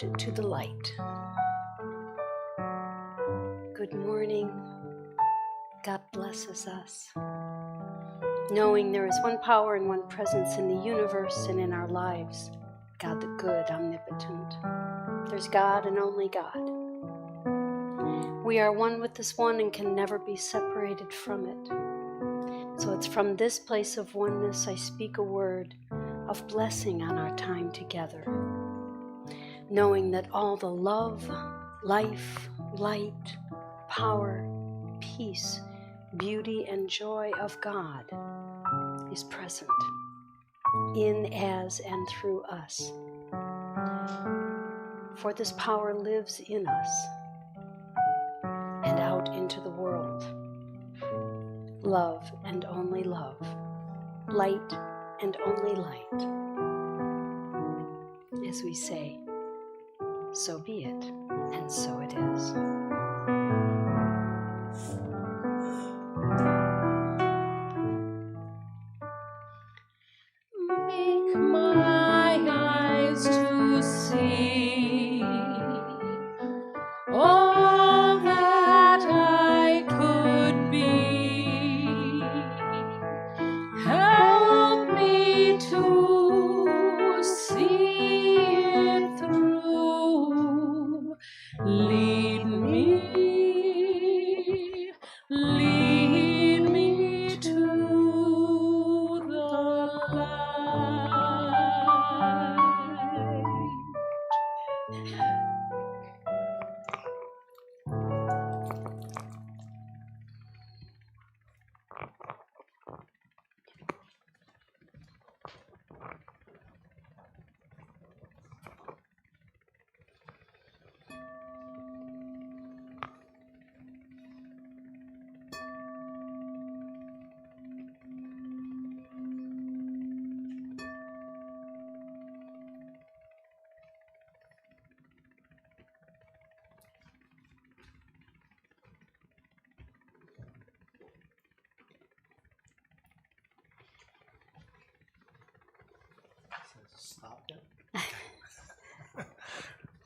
to the light. Good morning. God blesses us. Knowing there is one power and one presence in the universe and in our lives. God the good, omnipotent. There's God and only God. We are one with this one and can never be separated from it. So it's from this place of oneness I speak a word of blessing on our time together. Knowing that all the love, life, light, power, peace, beauty, and joy of God is present in, as, and through us. For this power lives in us and out into the world. Love and only love, light and only light. As we say, so be it, and so it is. Make my eyes to see all that I could be. Help me to see it through. Lead me to the light. Stopped it. Okay.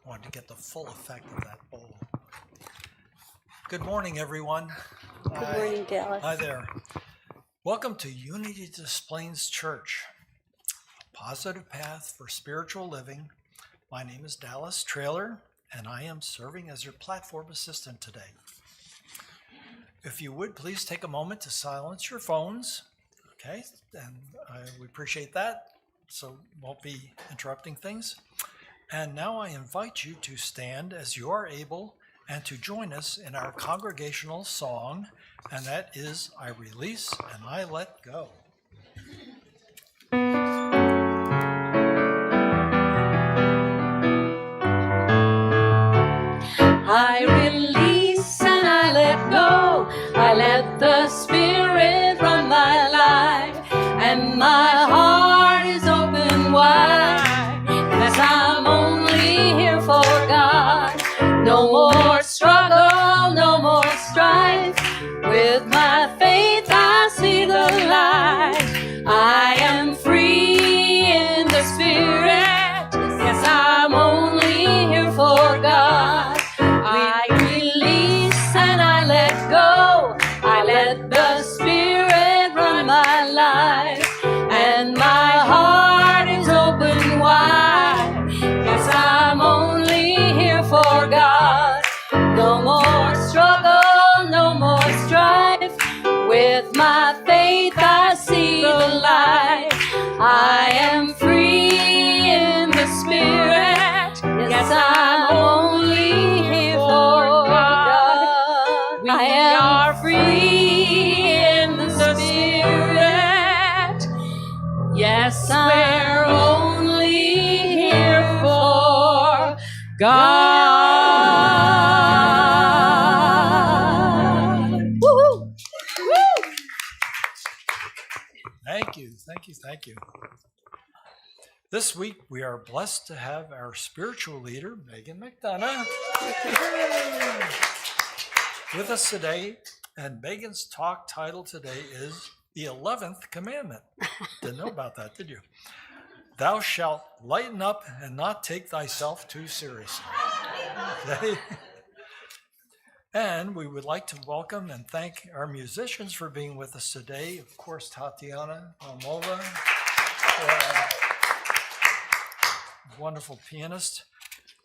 Wanted to get the full effect of that bowl. Good morning, everyone. Good morning, Dallas. Hi there. Welcome to Unity Displays Church, a positive path for spiritual living. My name is Dallas Traylor, and I am serving as your platform assistant today. If you would, please take a moment to silence your phones, okay? And we appreciate that, so won't be interrupting things. And now I invite you to stand as you are able and to join us in our congregational song, and that is I Release and I Let Go. I release and I let go. I let the Spirit run my life, and my heart is open wide, 'cause I'm only here for God. No more struggle, no more strife. With my faith I see the light. I am free in the Spirit. Yes, I'm only here for God. I release and I let go. I let the Spirit run my life, and my heart is open wide. Yes, I'm only here for God. No more struggle, no more strife. With my faith I see the light. I am free in the Spirit. Yes, I'm only here for God. We are free in the Spirit. Yes, we're only here for God. Woo-hoo! Woo! Thank you. This week we are blessed to have our spiritual leader, Megon McDonough, with us today. And Megan's talk title today is The 11th Commandment. Didn't know about that, did you? Thou shalt lighten up and not take thyself too seriously. Okay? And we would like to welcome and thank our musicians for being with us today. Of course, Tatiana Almova, wonderful pianist,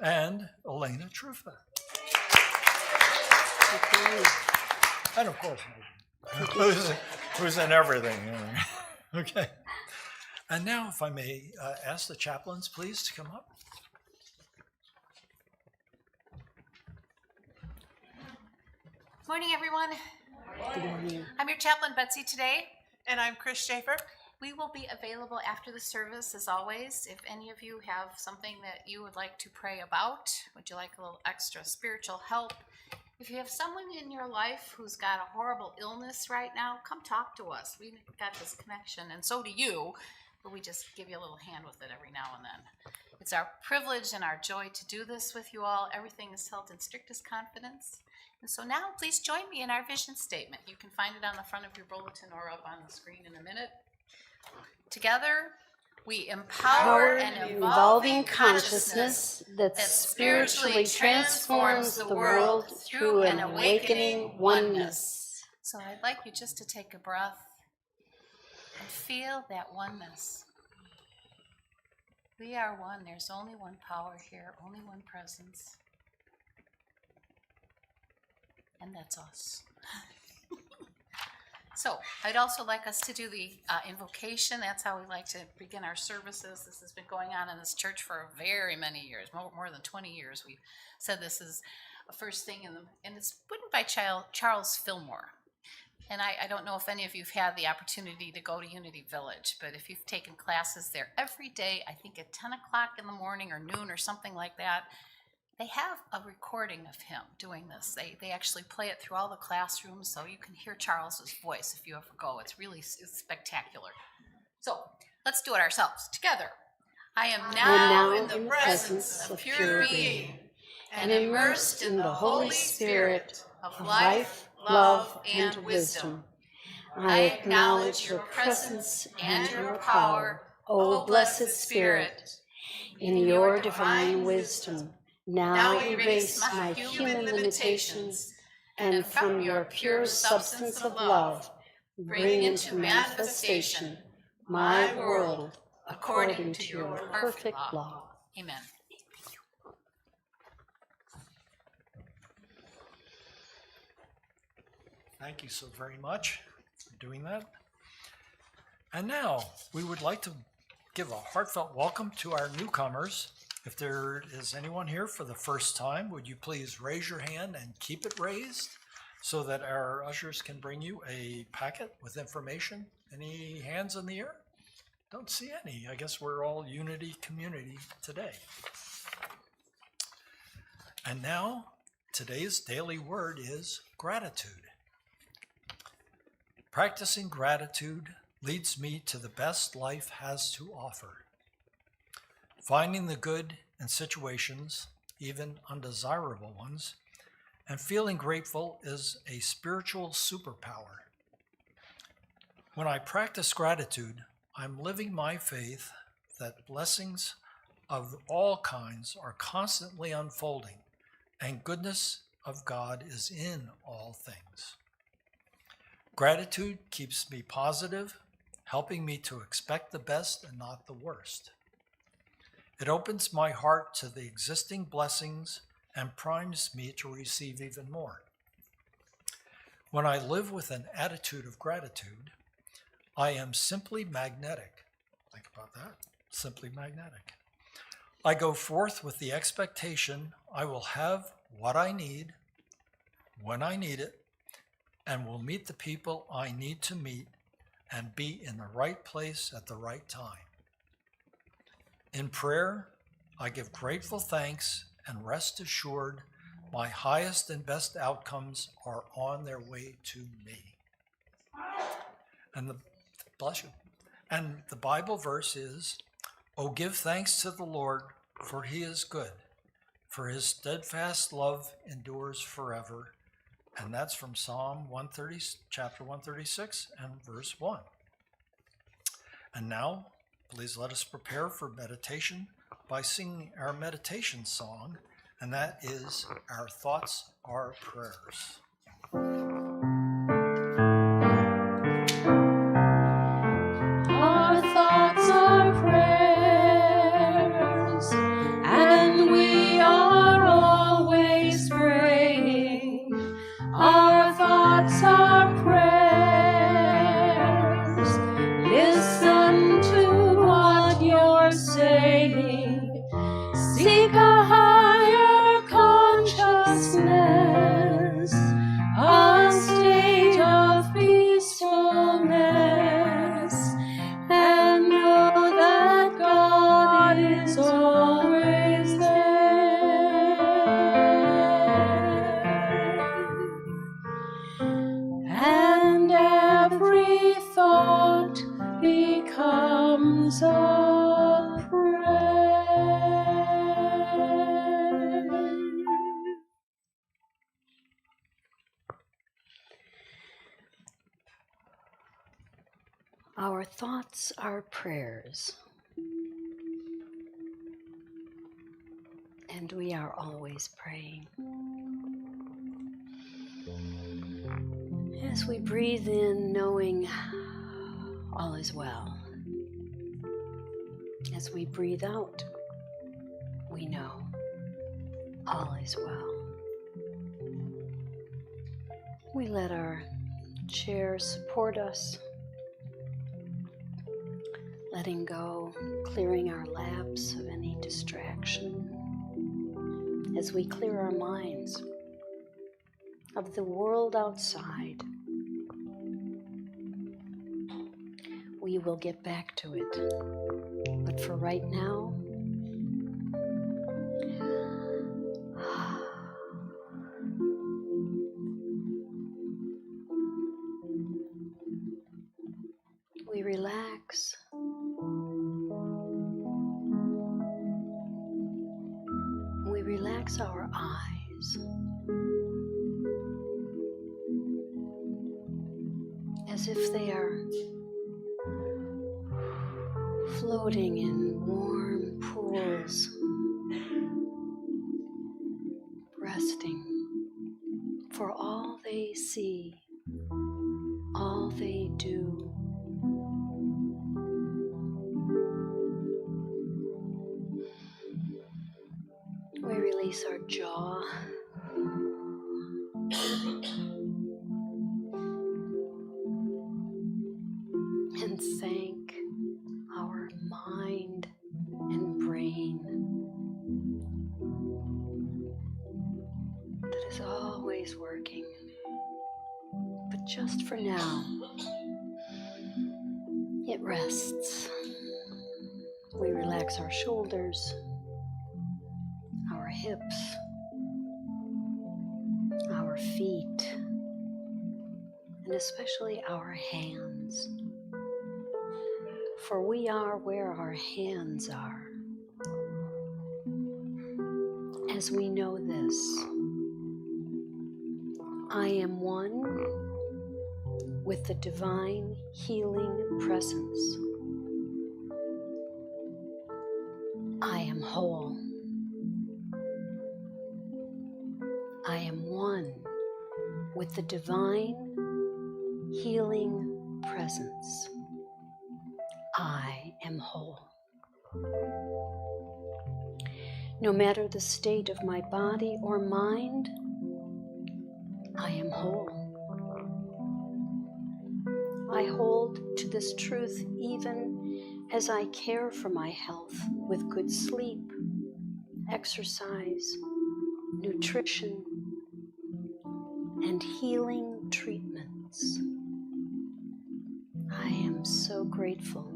and Elena Trufa. And of course, Megan, who's in everything. Okay. And now, if I may ask the chaplains, please, to come up. Morning, everyone. Good morning. I'm your chaplain, Betsy, today. And I'm Chris Schaefer. We will be available after the service, as always. If any of you have something that you would like to pray about, would you like a little extra spiritual help? If you have someone in your life who's got a horrible illness right now, come talk to us. We've got this connection, and so do you, but we just give you a little hand with it every now and then. It's our privilege and our joy to do this with you all. Everything is held in strictest confidence. And so now, please join me in our vision statement. You can find it on the front of your bulletin or up on the screen in a minute. Together, we empower an evolving consciousness that spiritually transforms the world through an awakening oneness. So I'd like you just to take a breath and feel that oneness. We are one. There's only one power here, only one presence. And that's us. So I'd also like us to do the invocation. That's how we like to begin our services. This has been going on in this church for very many years, more than 20 years. We've said this is a first thing, and it's written by Charles Fillmore. And I don't know if any of you have had the opportunity to go to Unity Village, but if you've taken classes there every day, I think at 10 o'clock in the morning or noon or something like that, they have a recording of him doing this. They actually play it through all the classrooms, so you can hear Charles's voice if you ever go. It's spectacular. So let's do it ourselves together. I am now in the presence of pure being and immersed in the Holy Spirit of life, love, and wisdom. I acknowledge your presence and your power, O blessed Spirit. In your divine wisdom, now erase my human limitations, and from your pure substance of love, bring into manifestation my world according to your perfect law. Amen. Thank you so very much for doing that. And now we would like to give a heartfelt welcome to our newcomers. If there is anyone here for the first time, would you please raise your hand and keep it raised so that our ushers can bring you a packet with information? Any hands in the air? Don't see any. I guess we're all Unity community today. And now, today's daily word is gratitude. Practicing gratitude leads me to the best life has to offer. Finding the good in situations, even undesirable ones, and feeling grateful is a spiritual superpower. When I practice gratitude, I'm living my faith that blessings of all kinds are constantly unfolding, and goodness of God is in all things. Gratitude keeps me positive, helping me to expect the best and not the worst. It opens my heart to the existing blessings and primes me to receive even more. When I live with an attitude of gratitude, I am simply magnetic. Think about that. Simply magnetic. I go forth with the expectation I will have what I need when I need it, and will meet the people I need to meet and be in the right place at the right time. In prayer, I give grateful thanks and rest assured my highest and best outcomes are on their way to me. Bless you. And the Bible verse is, "Oh, give thanks to the Lord, for he is good, for his steadfast love endures forever." And that's from Psalm 130, chapter 136 and verse 1. And now, please let us prepare for meditation by singing our meditation song, and that is Our Thoughts Are Prayers. Our thoughts are prayers, and we are always praying. Our thoughts are prayers. Listen to what you're saying. Seek a higher consciousness, a state of peacefulness, and know that God is always there. And every thought becomes a prayer. Our thoughts are prayers, and we are always praying. As we breathe in, knowing all is well. As we breathe out, we know all is well. We let our chair support us, letting go, clearing our laps of any distraction as we clear our minds of the world outside. We will get back to it, but for right now, we relax. We relax our eyes as if they are floating in warm pools, resting for all they see, all they do. We release our jaw. And thank our mind and brain that is always working. But just for now, it rests. We relax our shoulders, our hips, our feet, and especially our hands. For we are where our hands are. As we know this, I am one with the divine healing presence. I am whole. I am one with the divine healing presence. I am whole. No matter the state of my body or mind, I am whole. I hold to this truth even as I care for my health with good sleep, exercise, nutrition, and healing treatments. I am so grateful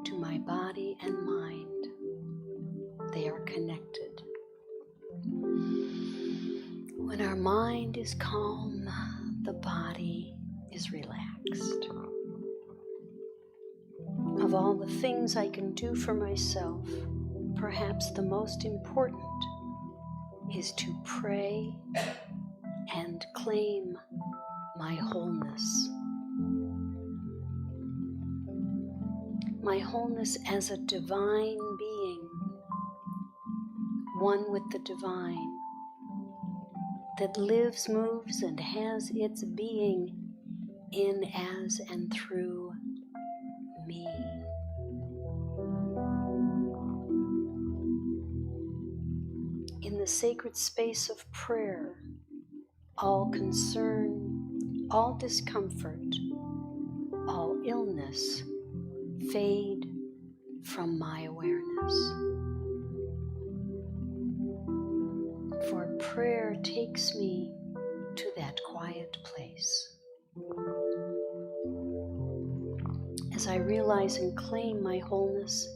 to my body and mind. They are connected. When our mind is calm, the body is relaxed. Of all the things I can do for myself, perhaps the most important is to pray and claim my wholeness. my wholeness as a divine being, one with the divine, that lives, moves, and has its being in, as, and through me. In the sacred space of prayer, all concern, all discomfort, all illness fade from my awareness. For prayer takes me to that quiet place. As I realize and claim my wholeness,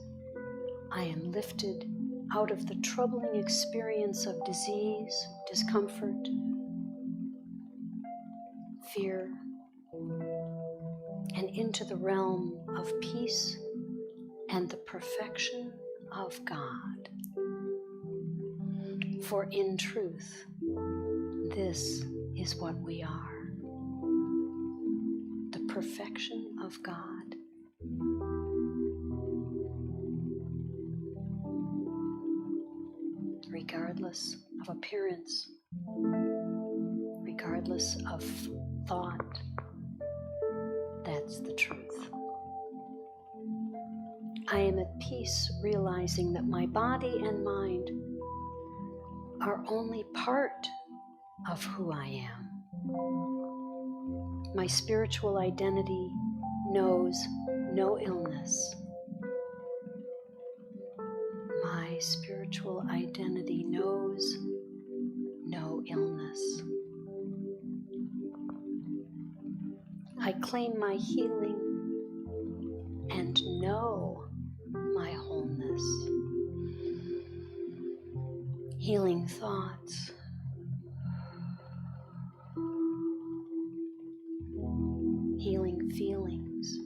I am lifted out of the troubling experience of disease, discomfort, fear, and into the realm of peace and the perfection of God. For in truth, this is what we are, the perfection of God. Regardless of appearance, regardless of thought, that's the truth. I am at peace realizing that my body and mind are only part of who I am. My spiritual identity knows no illness. My spiritual identity knows no illness. I claim my healing and know my wholeness. Healing thoughts, healing feelings,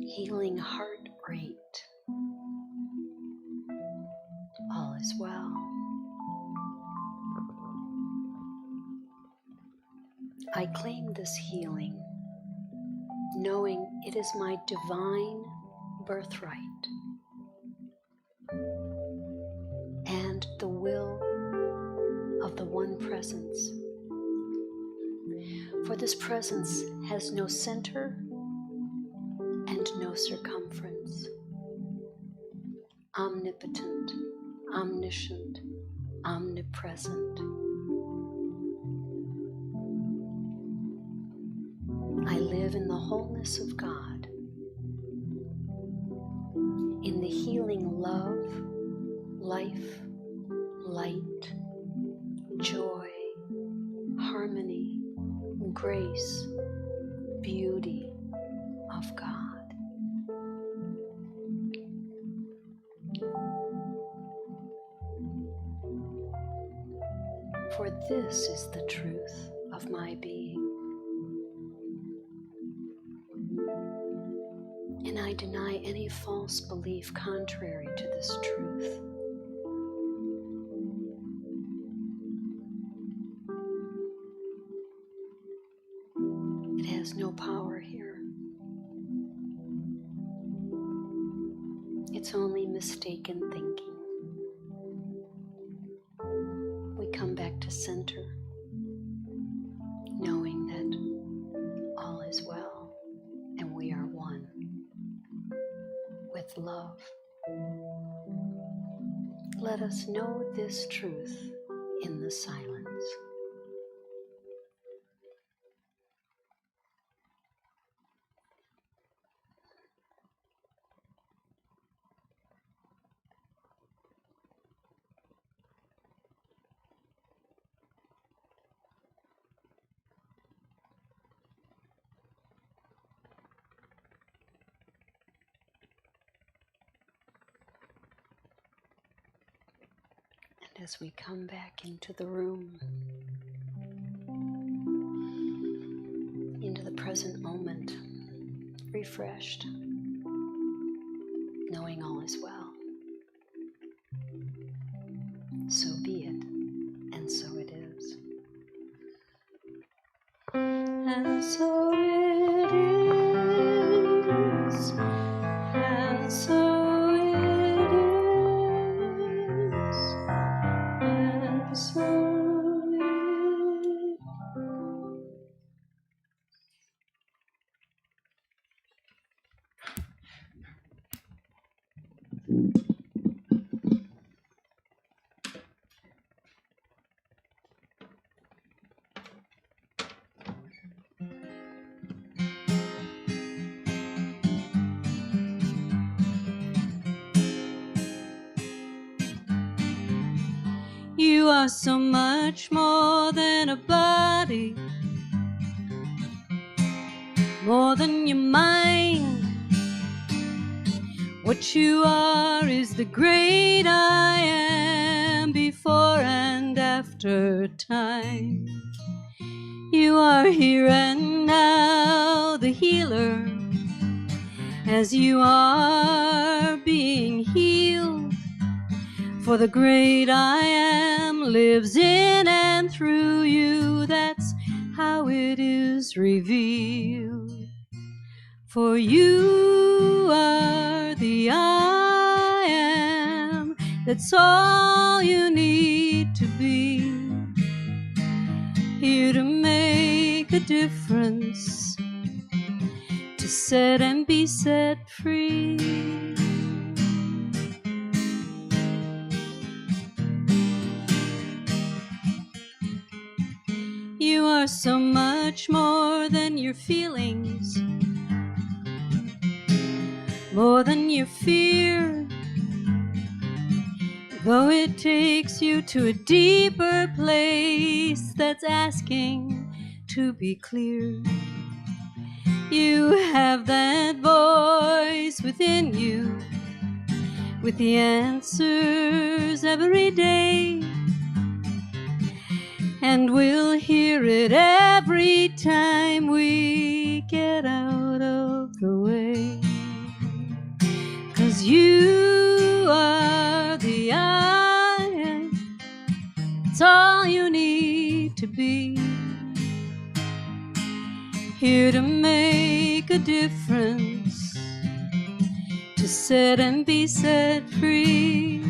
healing heart rate. All is well. I claim this healing, knowing it is my divine birthright and the will of the one presence. For this presence has no center and no circumference. Omnipotent, omniscient, omnipresent. I live in the wholeness of God, in the healing love, life, light, joy, harmony, grace, beauty of God. For this is the truth of my being. And I deny any false belief contrary to this truth. It has no power here. It's only mistaken thinking. We come back to center, knowing that all is well and we are one with love. Let us know this truth in the silence. And as we come back into the room, into the present moment, refreshed, knowing all is well. So be it, and so it is. And so it is, and so it is, and so it is. You are so much more than a body, more than your mind. What you are is the great I am, before and after time. You are here and now, the healer, as you are being healed. For the great I am lives in and through you. That's how it is revealed. For you are the I am. That's all you need to be. Here to make a difference, to set and be set free. You are so much more than your feelings, more than your fear. Though it takes you to a deeper place that's asking to be clear, you have that voice within you with the answers every day. And we'll hear it every time we get out of the way. 'Cause you are the I am. It's all you need to be. Here to make a difference, to set and be set free.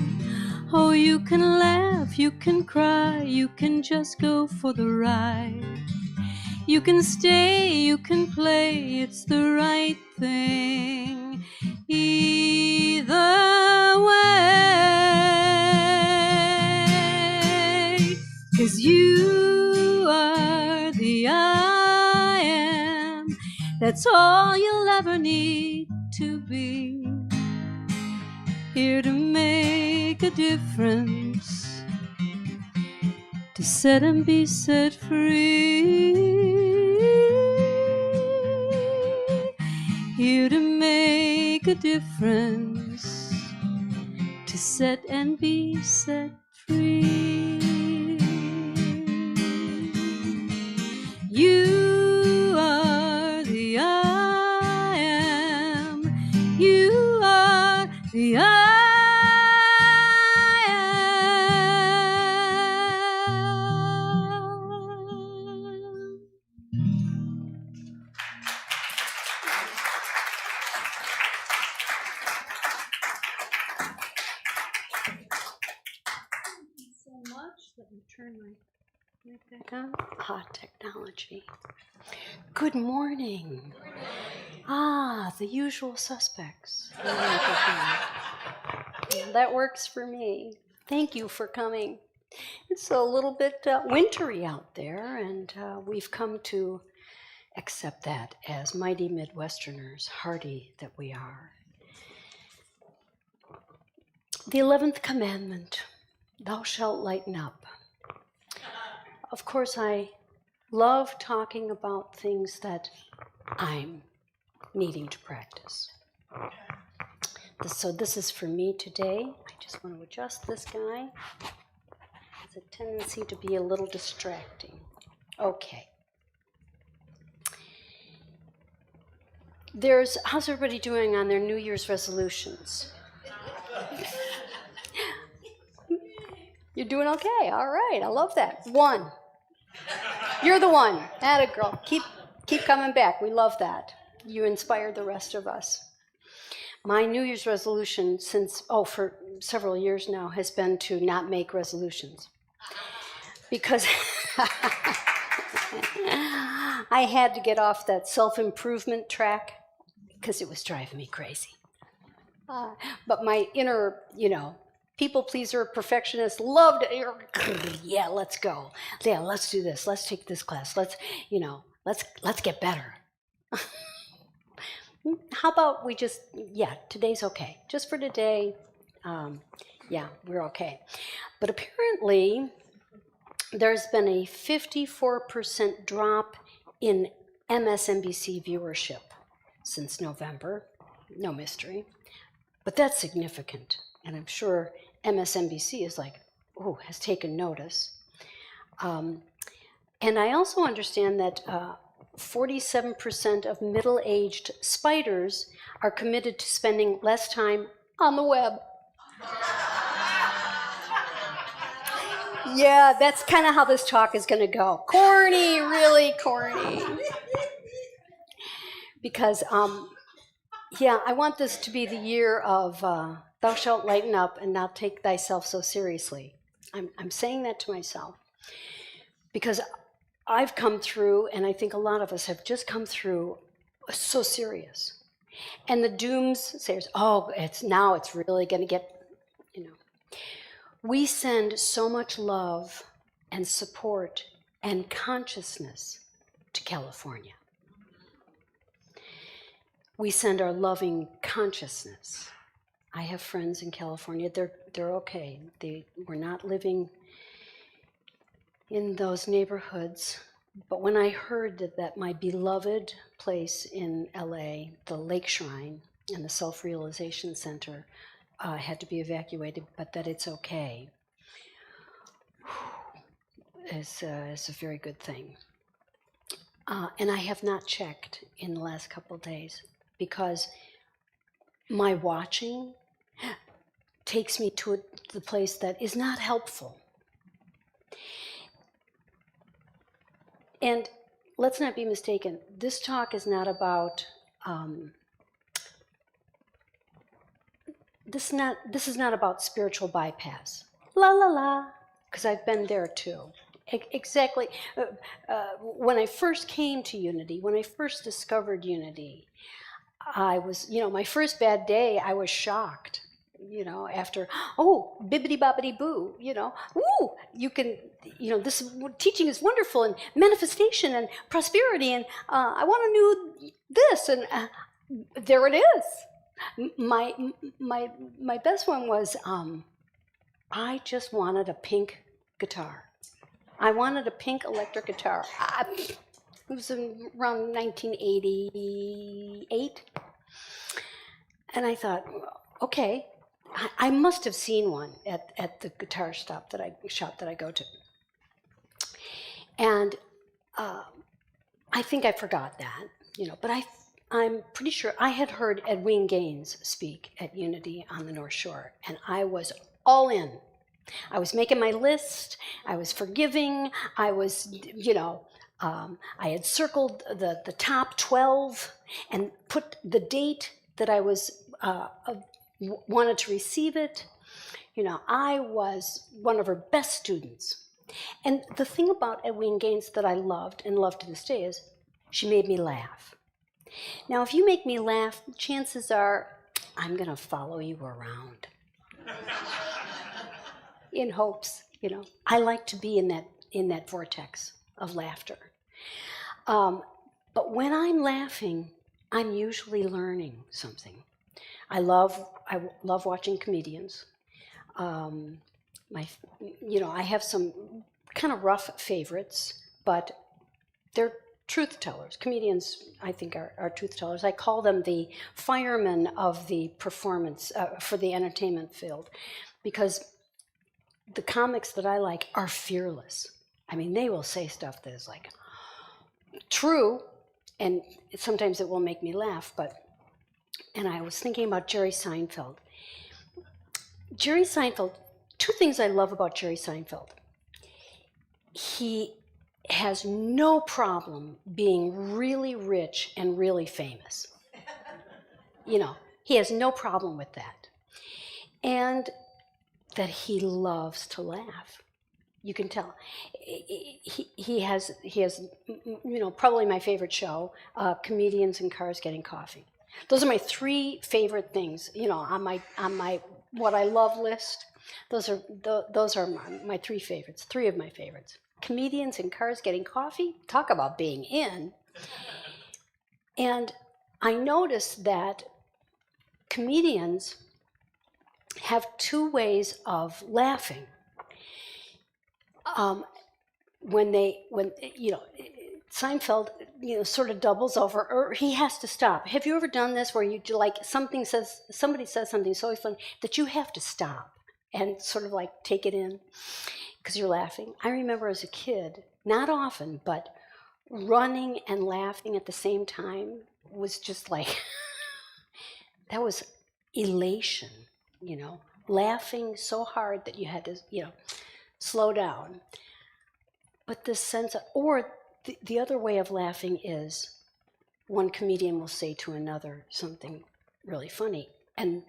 Oh, you can laugh, you can cry, you can just go for the ride. You can stay, you can play, it's the right thing. Either way. 'Cause you are the I am. That's all you'll ever need to be. Here to make a difference, to set and be set free. Here to make a difference, to set and be set free. You are the I am. You are the I am. So much. Let me turn my mic back on. Technology. Good morning. The usual suspects. That works for me. Thank you for coming. It's a little bit wintry out there, and we've come to accept that as mighty Midwesterners, hardy that we are. The 11th commandment, thou shalt lighten up. Of course, I love talking about things that I'm needing to practice. So this is for me today. I just want to adjust this guy. Has a tendency to be a little distracting. Okay. How's everybody doing on their New Year's resolutions? You're doing okay. All right. I love that. One. You're the one. Atta girl. Keep coming back. We love that. You inspired the rest of us. My New Year's resolution for several years now has been to not make resolutions. Because I had to get off that self-improvement track because it was driving me crazy. But my inner, people pleaser, perfectionist loved it. Yeah, let's go. Yeah, let's do this. Let's take this class. Let's get better. How about we today's okay. Just for today, we're okay. But apparently, there's been a 54% drop in MSNBC viewership since November. No mystery. But that's significant. And I'm sure MSNBC is has taken notice. And I also understand that 47% of middle-aged spiders are committed to spending less time on the web. Yeah, that's kind of how this talk is going to go. Corny, really corny. Because, I want this to be the year of thou shalt lighten up and not take thyself so seriously. I'm saying that to myself because I've come through, and I think a lot of us have just come through, so serious. And the doomsayers, it's really going to get, We send so much love and support and consciousness to California. We send our loving consciousness. I have friends in California. They're okay. We're not living in those neighborhoods. But when I heard that my beloved place in LA, the Lake Shrine and the Self-Realization Center, had to be evacuated, but that it's okay, is a very good thing. And I have not checked in the last couple of days because my watching takes me to the place that is not helpful. And let's not be mistaken, this talk is not about, this is not about spiritual bypass. La la la, because I've been there too. Exactly. When I first came to Unity, when I first discovered Unity, I was, my first bad day, I was shocked. After, bibbidi bobbidi boo, you can, this teaching is wonderful, and manifestation and prosperity, and I want to know this, and there it is. My best one was, I just wanted a pink guitar. I wanted a pink electric guitar. It was around 1988, and I thought, okay. I must have seen one at the guitar shop that I go to. And I think I forgot that, but I'm pretty sure I had heard Edwin Gaines speak at Unity on the North Shore, and I was all in. I was making my list, I was forgiving, I was, I had circled the top 12 and put the date that I was wanted to receive it. I was one of her best students. And the thing about Edwin Gaines that I loved and love to this day is she made me laugh. Now, if you make me laugh, chances are I'm going to follow you around. In hopes, I like to be in that vortex of laughter. But when I'm laughing, I'm usually learning something. I love watching comedians. I have some kind of rough favorites, but they're truth tellers. Comedians, I think, are truth tellers. I call them the firemen of the performance for the entertainment field, because the comics that I like are fearless. I mean, they will say stuff that is like true, and sometimes it will make me laugh, and I was thinking about Jerry Seinfeld. Jerry Seinfeld, two things I love about Jerry Seinfeld. He has no problem being really rich and really famous. You know, he has no problem with that. And that he loves to laugh. You can tell. He has, you know, probably my favorite show, Comedians in Cars Getting Coffee. Those are my three favorite things, you know, on my what I love list. Those are my three favorites, three of my favorites. Comedians in Cars Getting Coffee, talk about being in. And I noticed that comedians have two ways of laughing. When you know, Seinfeld, you know, sort of doubles over, or he has to stop. Have you ever done this where you like somebody says something so funny that you have to stop and sort of like take it in because you're laughing? I remember as a kid, not often, but running and laughing at the same time was just like that was elation, you know, laughing so hard that you had to, you know, slow down. But this sense of, or the other way of laughing is one comedian will say to another something really funny. And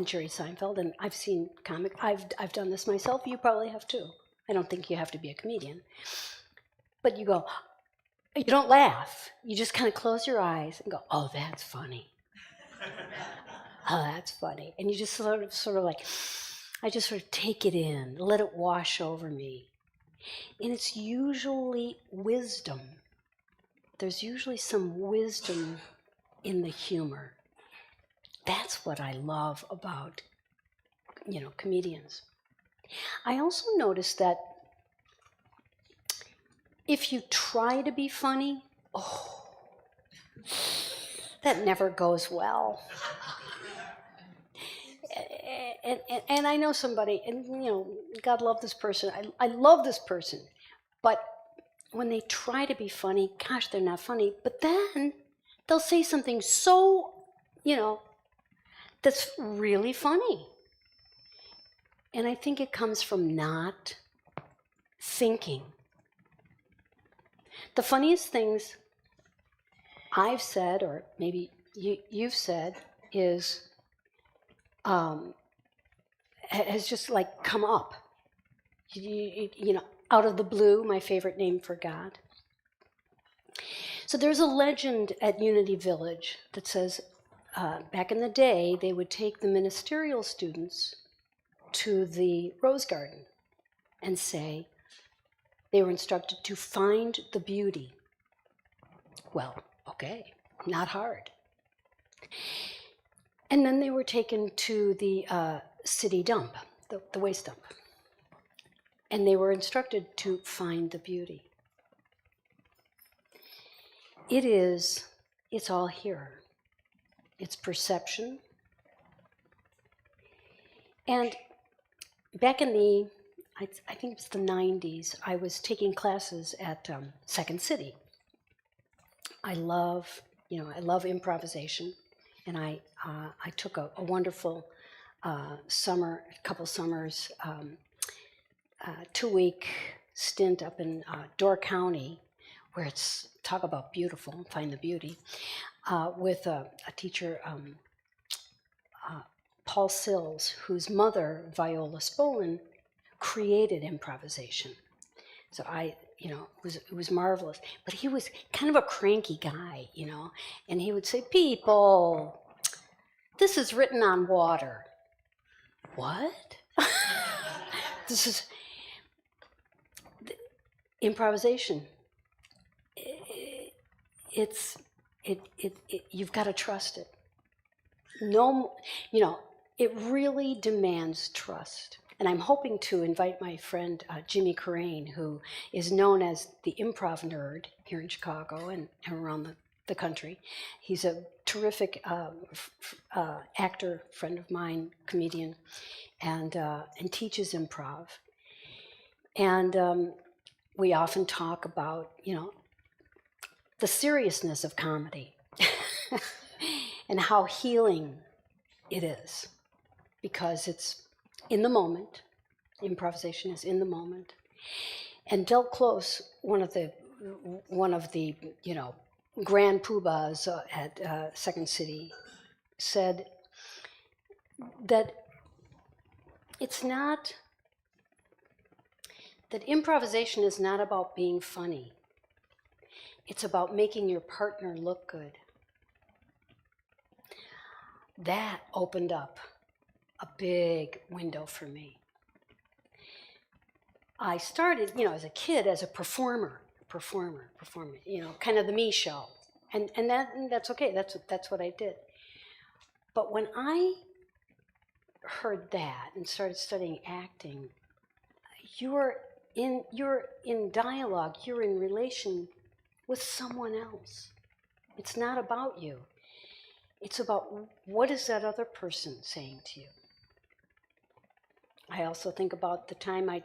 Jerry Seinfeld, and I've seen I've done this myself, you probably have too. I don't think you have to be a comedian. But you go, you don't laugh. You just kind of close your eyes and go, oh, that's funny. Oh, that's funny. And you just sort of like, I just sort of take it in, let it wash over me. And it's usually wisdom. There's usually some wisdom in the humor. That's what I love about, you know, comedians. I also noticed that if you try to be funny, oh, that never goes well. And I know somebody, and you know, God love this person. I love this person, but when they try to be funny, gosh, they're not funny. But then they'll say something so, you know, that's really funny. And I think it comes from not thinking. The funniest things I've said, or maybe you've said, is has just like come up. You know, out of the blue, my favorite name for God. So there's a legend at Unity Village that says back in the day, they would take the ministerial students to the Rose Garden and say they were instructed to find the beauty. Well, okay, not hard. And then they were taken to the city dump, the waste dump. And they were instructed to find the beauty. It's all here. It's perception. And back in I think it's the 90s, I was taking classes at Second City. I love improvisation. And I took a wonderful couple summers, 2-week stint up in Door County, where it's, talk about beautiful, find the beauty, with a teacher, Paul Sills, whose mother, Viola Spolin, created improvisation. So it was marvelous. But he was kind of a cranky guy, you know, and he would say, people, this is written on water. What? This is improvisation. You've got to trust it. No, you know, it really demands trust. And I'm hoping to invite my friend Jimmy Carrane, who is known as the improv nerd here in Chicago and around the country. He's a terrific actor, friend of mine, comedian, and teaches improv. And we often talk about, you know, the seriousness of comedy and how healing it is, because it's in the moment. Improvisation is in the moment. And Del Close, one of the grand poobahs at Second City, said that that improvisation is not about being funny. It's about making your partner look good. That opened up a big window for me. I started, as a kid, as a performer, kind of the me show. And that's okay, that's what I did. But when I heard that and started studying acting, you're in dialogue, you're in relation with someone else. It's not about you. It's about what is that other person saying to you. I also think about the time I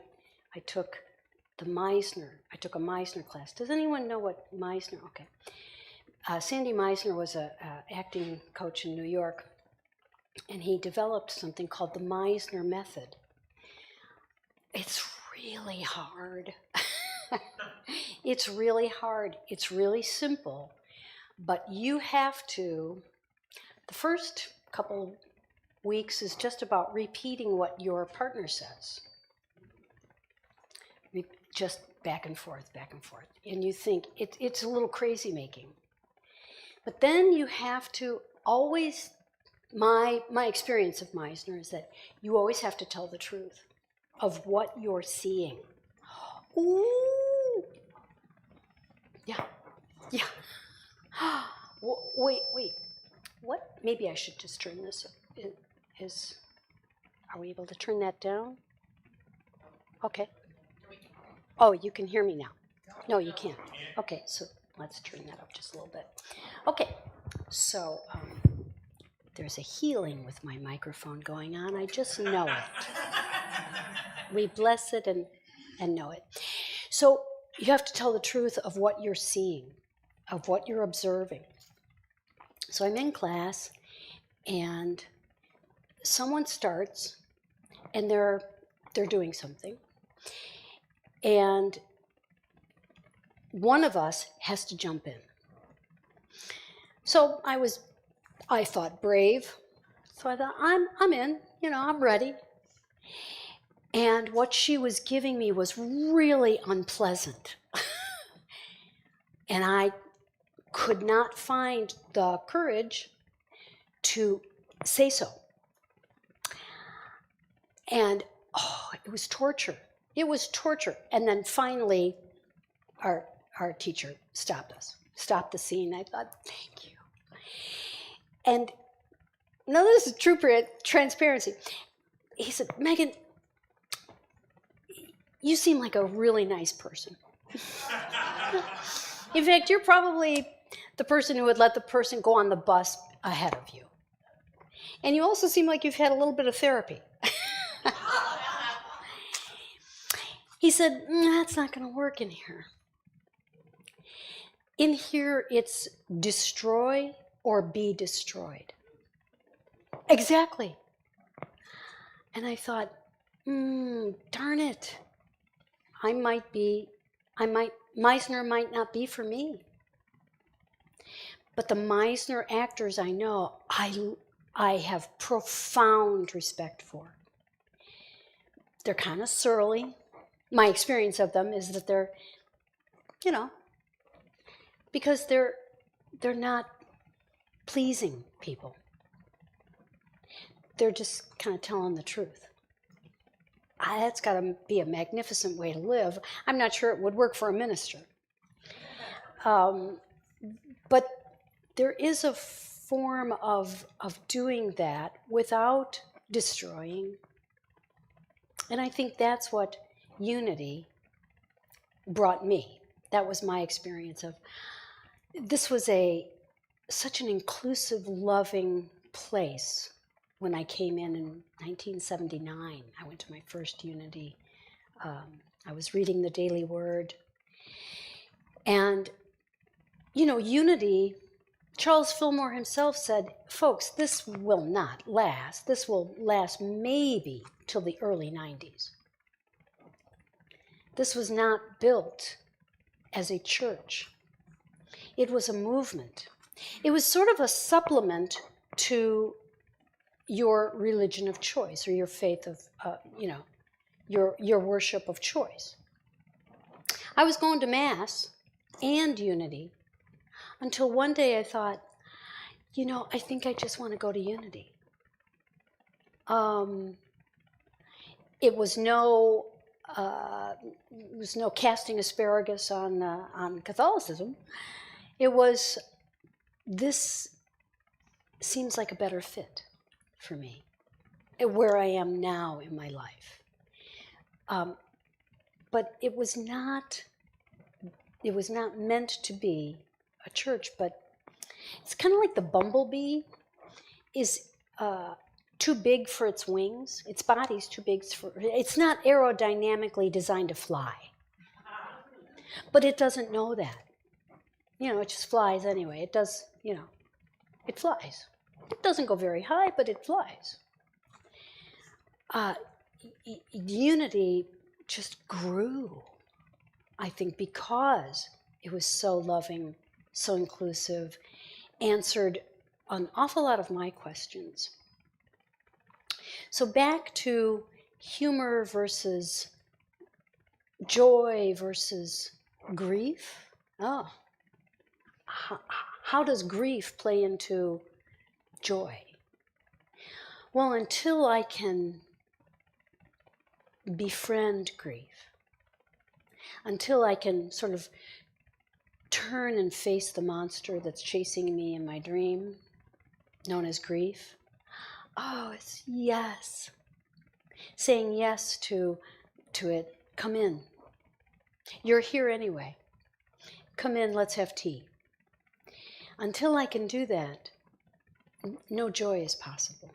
took a Meisner class. Does anyone know what Meisner? Okay. Sandy Meisner was an acting coach in New York, and he developed something called the Meisner method. It's really hard. It's really hard. It's really simple, but you have to, the first couple weeks is just about repeating what your partner says. Just back and forth. And you think it's a little crazy making. But then you have to always, my experience of Meisner is that you always have to tell the truth of what you're seeing. Ooh. Yeah. Wait. What? Maybe I should just turn this up. Are we able to turn that down? Okay. Oh, you can hear me now. No, you can't. Okay, so let's turn that up just a little bit. Okay, so there's a healing with my microphone going on. I just know it. We bless it and know it. So you have to tell the truth of what you're seeing, of what you're observing. So I'm in class, and someone starts, and they're doing something. And one of us has to jump in. So I thought brave. So I thought, I'm in, I'm ready. And what she was giving me was really unpleasant. And I could not find the courage to say so. And it was torture. It was torture. And then finally, our teacher stopped the scene. I thought, thank you. And now this is true transparency. He said, Megan, you seem like a really nice person. In fact, you're probably the person who would let the person go on the bus ahead of you. And you also seem like you've had a little bit of therapy. He said, that's not going to work in here. In here, it's destroy or be destroyed. Exactly. And I thought, darn it. Meisner might not be for me. But the Meisner actors I know, I have profound respect for. They're kind of surly. My experience of them is that they're, because they're not pleasing people. They're just kind of telling the truth. That's got to be a magnificent way to live. I'm not sure it would work for a minister. But there is a form of doing that without destroying. And I think that's what unity brought me. That was my experience of, this was such an inclusive, loving place. When I came in 1979, I went to my first unity. I was reading the Daily Word. And, unity, Charles Fillmore himself said, folks, this will not last. This will last maybe till the early 90s. This was not built as a church. It was a movement. It was sort of a supplement to your religion of choice, or your faith of, your worship of choice. I was going to Mass and Unity until one day I thought, I think I just want to go to Unity. It was no casting asparagus on Catholicism. It was, this seems like a better fit for me, where I am now in my life. But it was not meant to be a church, but it's kind of like the bumblebee is too big for its wings. Its body's too big for, it's not aerodynamically designed to fly. But it doesn't know that. It just flies anyway. It does, it flies. It doesn't go very high, but it flies. Unity just grew, I think, because it was so loving, so inclusive, answered an awful lot of my questions. So back to humor versus joy versus grief. Oh, how does grief play into joy? Well, until I can befriend grief, until I can sort of turn and face the monster that's chasing me in my dream, known as grief. Oh, it's yes. Saying yes to it. Come in. You're here anyway. Come in, let's have tea. Until I can do that, no joy is possible.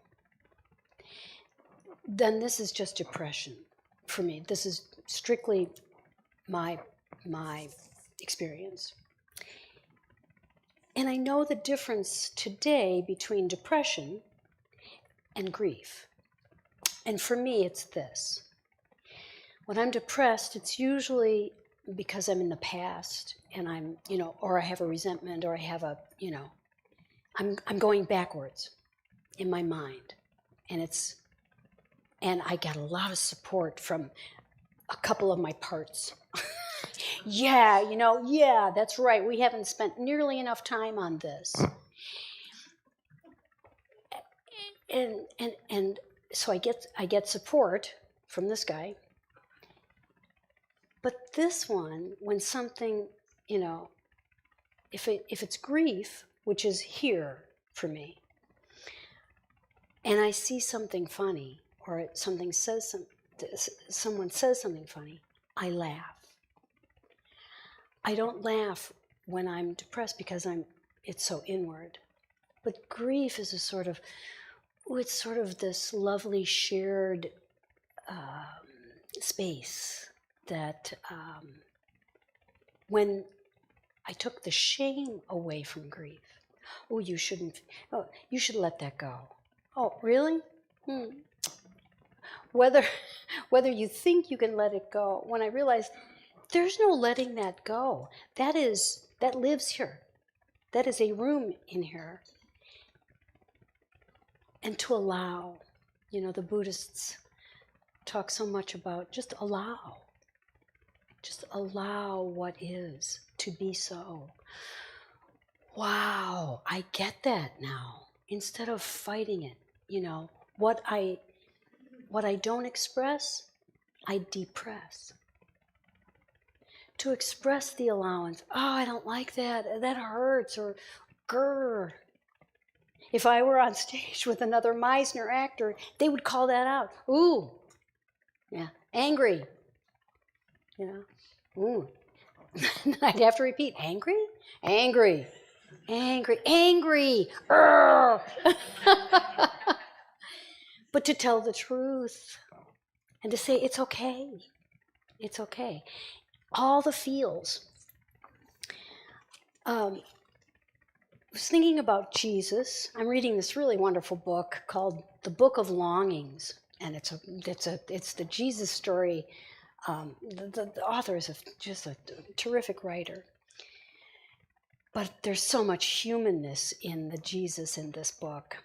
Then this is just depression for me. This is strictly my experience. And I know the difference today between depression and grief. And for me, it's this. When I'm depressed, it's usually because I'm in the past and I'm, or I have a resentment, or I have a, I'm going backwards in my mind. And I got a lot of support from a couple of my parts. Yeah, that's right. We haven't spent nearly enough time on this. And so I get support from this guy. But this one, when something, if it's grief, which is here for me, and I see something funny, or someone says something funny, I laugh. I don't laugh when I'm depressed because it's so inward. But grief is it's sort of this lovely shared space that when I took the shame away from grief, you should let that go. Oh, really? Whether you think you can let it go, when I realized there's no letting that go. That lives here. That is a room in here. And to allow, the Buddhists talk so much about just allow. Just allow what is to be so. Wow, I get that now. Instead of fighting it, what I don't express, I depress. To express the allowance, I don't like that, that hurts, or grr. If I were on stage with another Meisner actor, they would call that out. Ooh, yeah, angry, ooh. I'd have to repeat, angry, angry, angry, angry, But to tell the truth and to say, it's okay, it's okay. All the feels. I was thinking about Jesus. I'm reading this really wonderful book called The Book of Longings, and it's the Jesus story The author is just a terrific writer. But there's so much humanness in the Jesus in this book.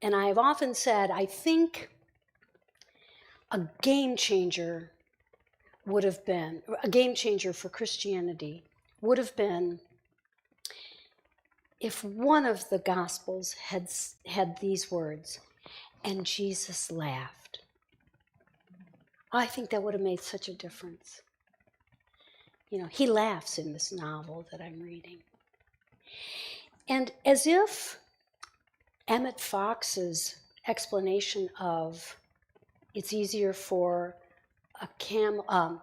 And I've often said, I think a game changer for Christianity would have been if one of the Gospels had these words, and Jesus laughed. I think that would have made such a difference. You know, he laughs in this novel that I'm reading. And as if Emmett Fox's explanation of it's easier for a camel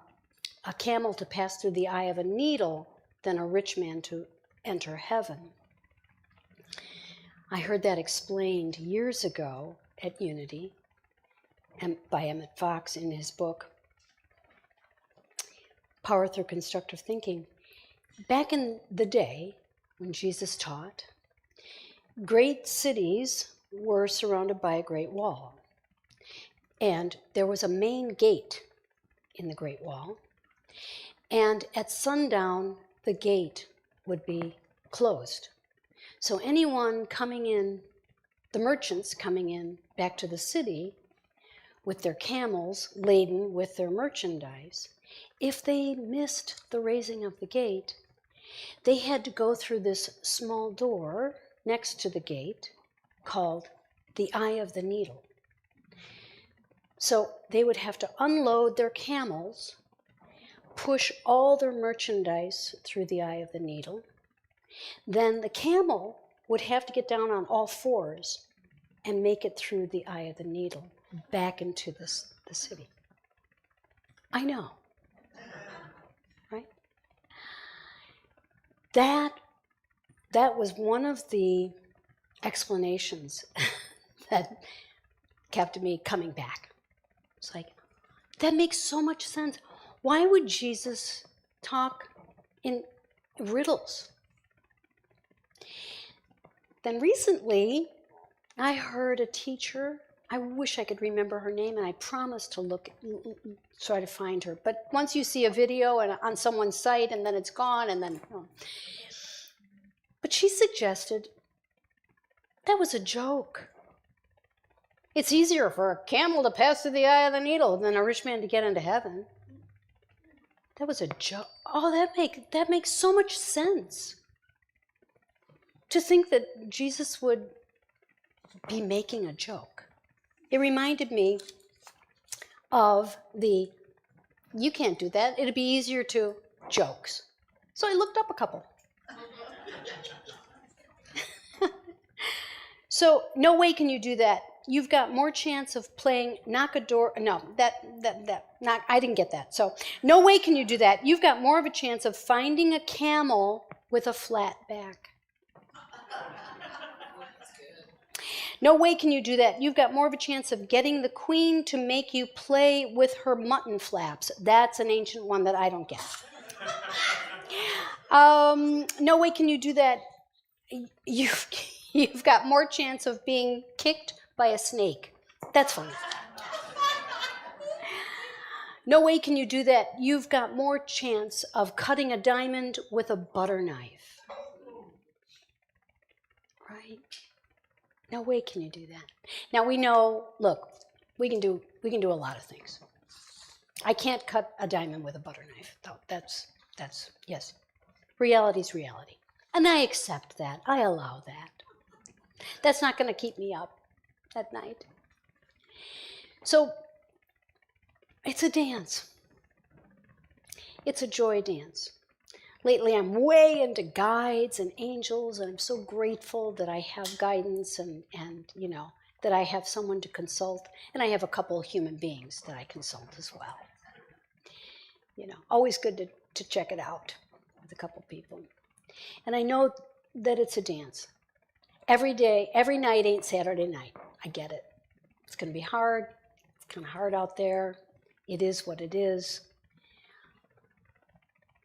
to pass through the eye of a needle than a rich man to enter heaven. I heard that explained years ago at Unity by Emmett Fox in his book, Power Through Constructive Thinking. Back in the day when Jesus taught, great cities were surrounded by a great wall. And there was a main gate in the Great Wall. And at sundown, the gate would be closed. So anyone coming in, the merchants coming in back to the city with their camels laden with their merchandise, if they missed the raising of the gate, they had to go through this small door next to the gate called the Eye of the Needle. So they would have to unload their camels, push all their merchandise through the Eye of the Needle. Then the camel would have to get down on all fours and make it through the Eye of the Needle back into the city. I know, right? That was one of the explanations that kept me coming back. It's like, that makes so much sense. Why would Jesus talk in riddles? Then recently, I heard a teacher, I wish I could remember her name, and I promised to try to find her. But once you see a video on someone's site, and then it's gone, and then... Oh. But she suggested that was a joke. It's easier for a camel to pass through the eye of the needle than a rich man to get into heaven. That was a joke. Oh, that makes so much sense. To think that Jesus would be making a joke. It reminded me of you can't do that, it'd be easier to jokes. So I looked up a couple. So, no way can you do that. You've got more chance of playing knock a door. No, I didn't get that. So, no way can you do that. You've got more of a chance of finding a camel with a flat back. No way can you do that. You've got more of a chance of getting the queen to make you play with her mutton flaps. That's an ancient one that I don't get. No way can you do that. You've got more chance of being kicked by a snake. That's funny. No way can you do that. You've got more chance of cutting a diamond with a butter knife. Right? No way can you do that. Now we know, look, we can do a lot of things. I can't cut a diamond with a butter knife, though. That's yes. Reality's reality. And I accept that. I allow that. That's not going to keep me up at night. So, it's a dance. It's a joy dance. Lately, I'm way into guides and angels, and I'm so grateful that I have guidance and that I have someone to consult, and I have a couple of human beings that I consult as well. Always good to check it out with a couple people. And I know that it's a dance. Every day, every night ain't Saturday night. I get it. It's going to be hard. It's kind of hard out there. It is what it is.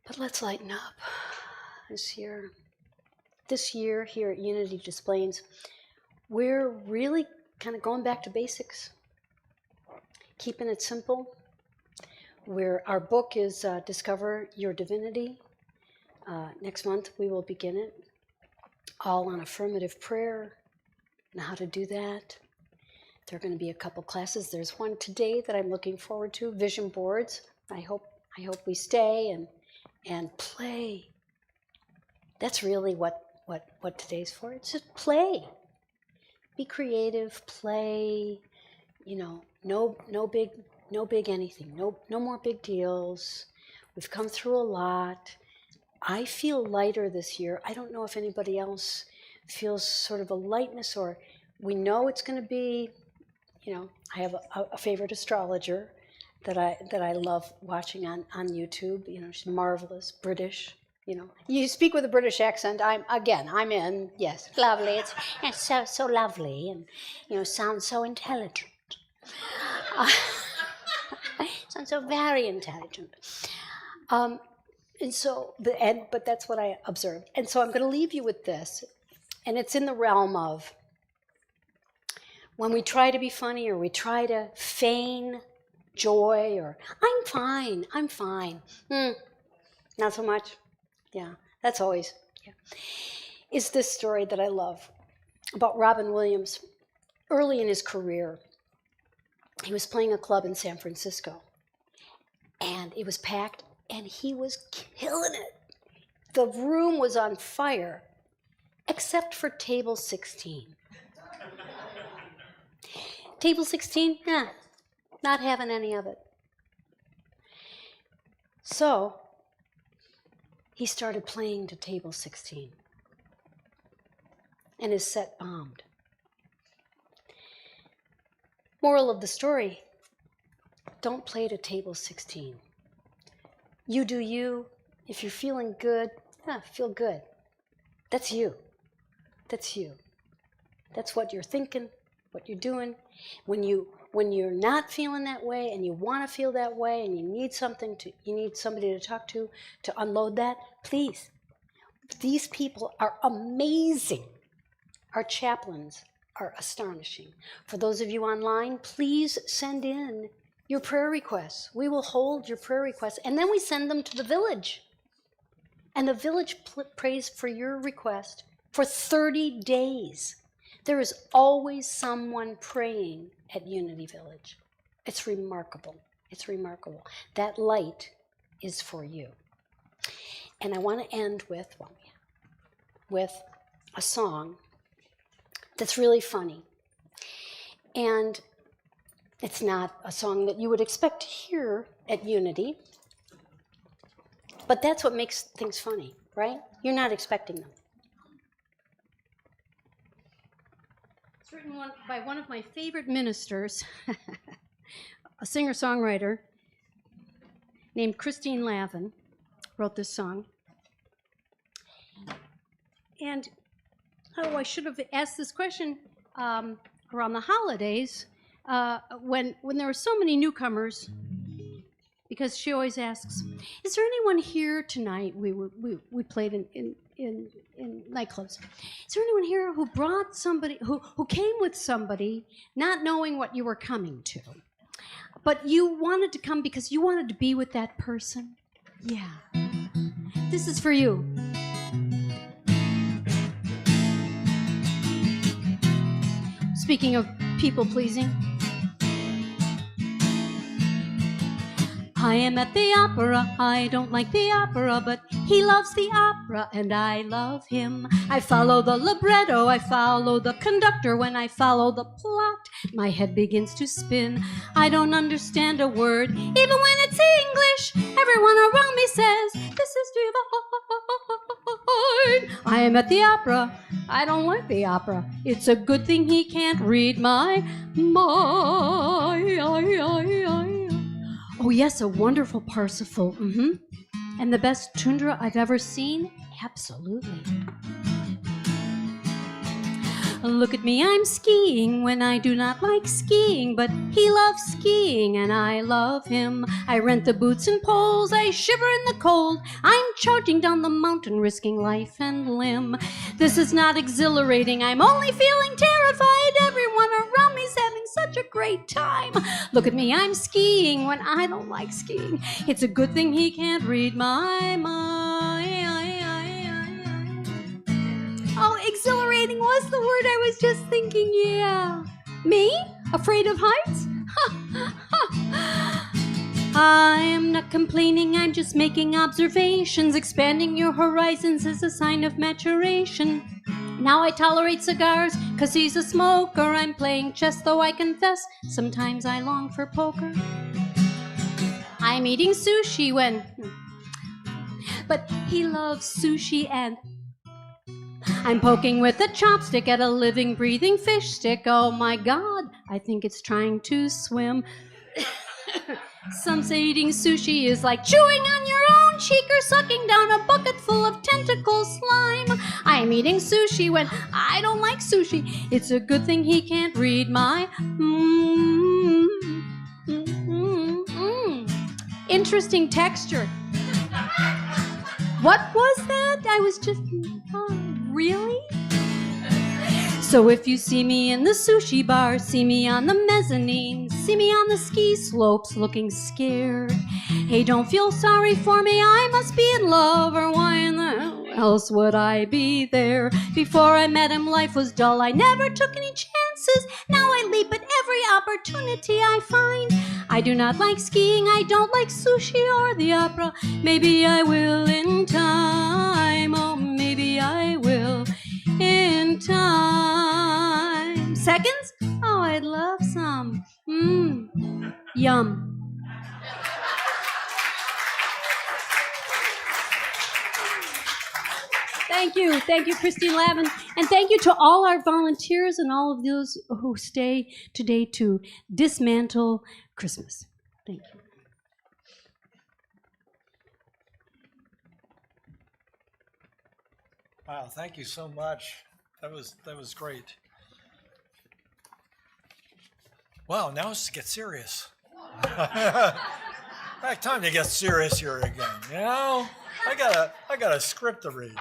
But let's lighten up this year. This year here at Unity Displays, we're really kind of going back to basics, keeping it simple. our book is Discover Your Divinity. Next month we will begin it, all on affirmative prayer and how to do that. There are going to be a couple classes. There's one today that I'm looking forward to, vision boards. I hope we stay and play. That's really what today's for. It's just play. Be creative, play. No big anything. No more big deals. We've come through a lot. I feel lighter this year. I don't know if anybody else feels sort of a lightness, or we know it's going to be, I have a favorite astrologer that I love watching on YouTube. She's marvelous, British. You speak with a British accent. I'm in. Yes, lovely. It's so lovely, and sounds so intelligent. Sounds so very intelligent. But that's what I observed. And so I'm going to leave you with this, and it's in the realm of when we try to be funny or we try to feign joy or I'm fine. Not so much. Yeah, that's always. Yeah. Is this story that I love about Robin Williams. Early in his career, he was playing a club in San Francisco, and it was packed, and he was killing it. The room was on fire, except for table 16. Table 16, not having any of it. So he started playing to table 16, and his set bombed. Moral of the story, don't play to table 16. You do you. If you're feeling good, feel good. That's you. That's you. That's what you're thinking, what you're doing. When you're not feeling that way and you want to feel that way and you need somebody to talk to unload that, please. These people are amazing. Our chaplains are astonishing. For those of you online, please send in your prayer requests. We will hold your prayer requests, and then we send them to the village. And the village prays for your request for 30 days. There is always someone praying at Unity Village. It's remarkable. It's remarkable. That light is for you. And I want to end with a song that's really funny. And it's not a song that you would expect to hear at Unity, but that's what makes things funny, right? You're not expecting them. It's written by one of my favorite ministers, a singer-songwriter named Christine Lavin, wrote this song. And I should have asked this question around the holidays when there were so many newcomers, because she always asks, "Is there anyone here tonight?" We played in nightclubs. Is there anyone here who brought somebody who came with somebody, not knowing what you were coming to, but you wanted to come because you wanted to be with that person? Yeah, this is for you. Speaking of people pleasing, I am at the opera. I don't like the opera, but he loves the opera and I love him. I follow the libretto, I follow the conductor. When I follow the plot, my head begins to spin. I don't understand a word, even when it's English. Everyone around me says, this is divine. I am at the opera. I don't like the opera. It's a good thing he can't read my mind. Oh yes, a wonderful Parsifal. And the best tundra I've ever seen? Absolutely. Look at me, I'm skiing when I do not like skiing, but he loves skiing and I love him. I rent the boots and poles, I shiver in the cold. I'm charging down the mountain, risking life and limb. This is not exhilarating, I'm only feeling terrified. Everyone around me's having such a great time. Look at me, I'm skiing when I don't like skiing. It's a good thing he can't read my mind. Oh, exhilarating was the word I was just thinking, yeah. Me? Afraid of heights? I am not complaining, I'm just making observations. Expanding your horizons is a sign of maturation. Now I tolerate cigars, 'cause he's a smoker. I'm playing chess, though I confess, sometimes I long for poker. I'm eating sushi but he loves sushi and I'm poking with a chopstick at a living, breathing fish stick. Oh my God, I think it's trying to swim. Some say eating sushi is like chewing on your own cheek or sucking down a bucket full of tentacle slime. I'm eating sushi when I don't like sushi. It's a good thing he can't read my interesting texture. What was that? I was just, really? So if you see me in the sushi bar, see me on the mezzanine, see me on the ski slopes looking scared, hey, don't feel sorry for me, I must be in love, or why in the hell else would I be there? Before I met him, life was dull, I never took any chances, now I leap at every opportunity I find. I do not like skiing, I don't like sushi or the opera, maybe I will in time, oh, maybe I will in time. Seconds? Oh, I'd love some. Yum. Thank you, Christine Lavin, and thank you to all our volunteers and all of those who stay today to dismantle Christmas. Thank you. Wow, thank you so much. That was great. Wow, now it's to get serious. Right, time to get serious here again. You know, I got a script to read.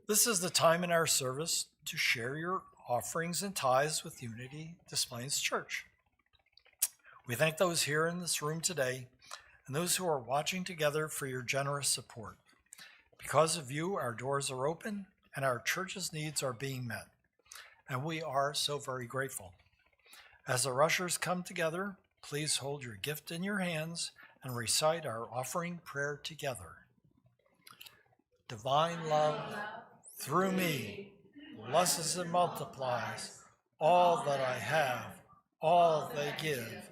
This is the time in our service to share your offerings and tithes with Unity Des Plaines Church. We thank those here in this room today and those who are watching together for your generous support. Because of you, our doors are open and our church's needs are being met. And we are so very grateful. As the rushers come together, please hold your gift in your hands and recite our offering prayer together. Divine love, through me, blesses and multiplies all that I have, all they give,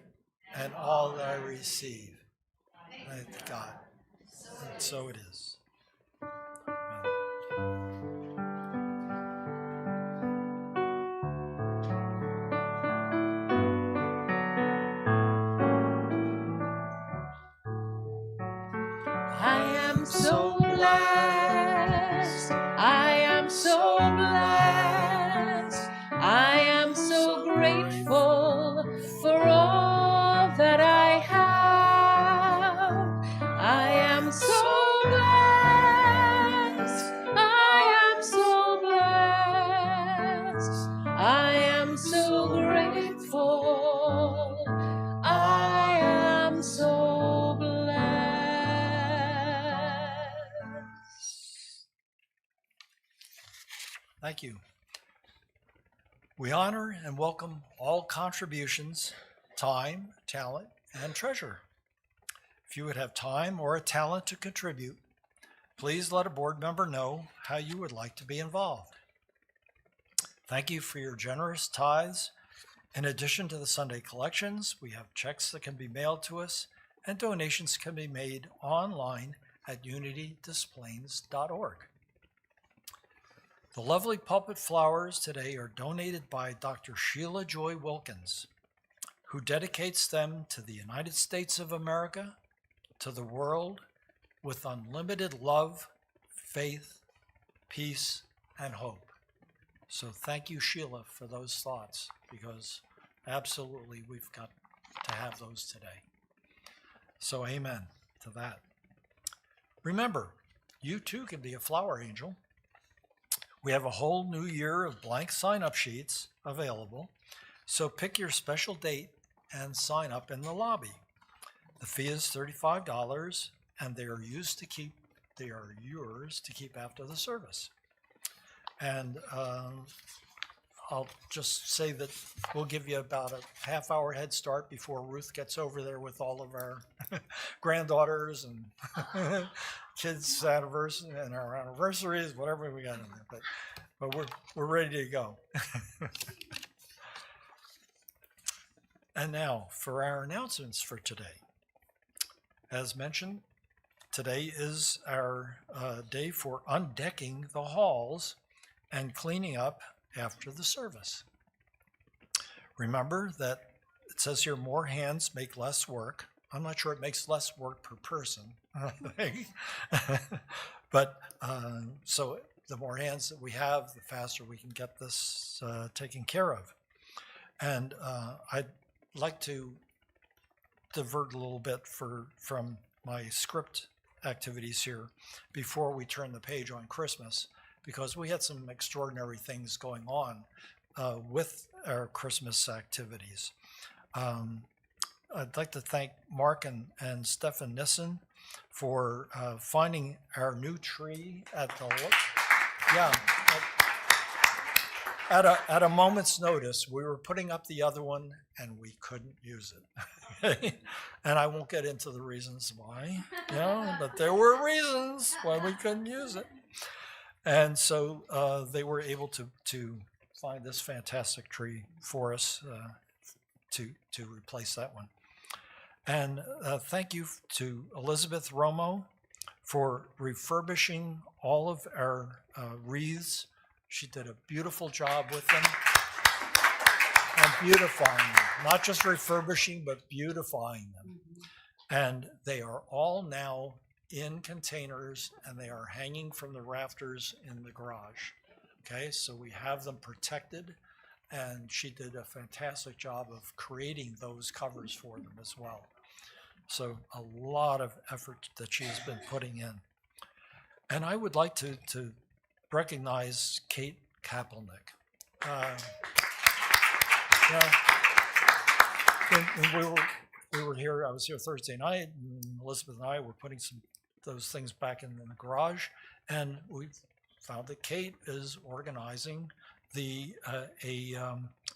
and all that I receive. Thank God. And so it is. I am so blessed. I am so blessed. I am so grateful for all that I have. I am so blessed. I am so blessed. I am so grateful. I am so blessed. Thank you. We honor and welcome all contributions, time, talent, and treasure. If you would have time or a talent to contribute, please let a board member know how you would like to be involved. Thank you for your generous tithes. In addition to the Sunday collections, we have checks that can be mailed to us, and donations can be made online at unitydesplaines.org. The lovely pulpit flowers today are donated by Dr. Sheila Joy Wilkins, who dedicates them to the United States of America, to the world, with unlimited love, faith, peace, and hope. So thank you, Sheila, for those thoughts, because absolutely we've got to have those today. So amen to that. Remember, you too can be a flower angel. We have a whole new year of blank sign-up sheets available, so pick your special date and sign up in the lobby. The fee is $35, and they are yours to keep after the service. And I'll just say that we'll give you about a half-hour head start before Ruth gets over there with all of our granddaughters and kids' anniversaries and our anniversaries, whatever we got in there. But we're ready to go. And now for our announcements for today. As mentioned, today is our day for undecking the halls and cleaning up after the service. Remember that it says here, more hands make less work. I'm not sure it makes less work per person, but so the more hands that we have, the faster we can get this taken care of. And I'd like to divert a little bit from my script activities here before we turn the page on Christmas, because we had some extraordinary things going on with our Christmas activities. I'd like to thank Mark and Stefan Nissen for finding our new tree at a moment's notice. We were putting up the other one and we couldn't use it. And I won't get into the reasons why, but there were reasons why we couldn't use it. And so they were able to find this fantastic tree for us to replace that one. And thank you to Elizabeth Romo for refurbishing all of our wreaths. She did a beautiful job with them and beautifying them. Not just refurbishing, but beautifying them. And they are all now in containers, and they are hanging from the rafters in the garage. Okay, so we have them protected, and she did a fantastic job of creating those covers for them as well. So a lot of effort that she has been putting in. And I would like to recognize Kate Kapelnick. When we were here, I was here Thursday night, and Elizabeth and I were putting those things back in the garage, and we found that Kate is organizing a